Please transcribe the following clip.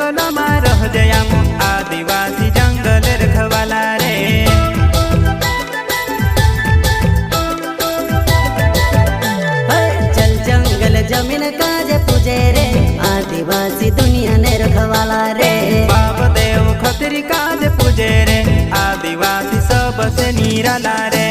जंगलમાં રહજે આમ आदिवासी जंगल रखवाला रे। चल जंगल जमीन काजे पूजे रे आदिवासी दुनिया ने रखवाला रे। बाप देव खतरी काजे पूजे रे आदिवासी सबसे निराला रे।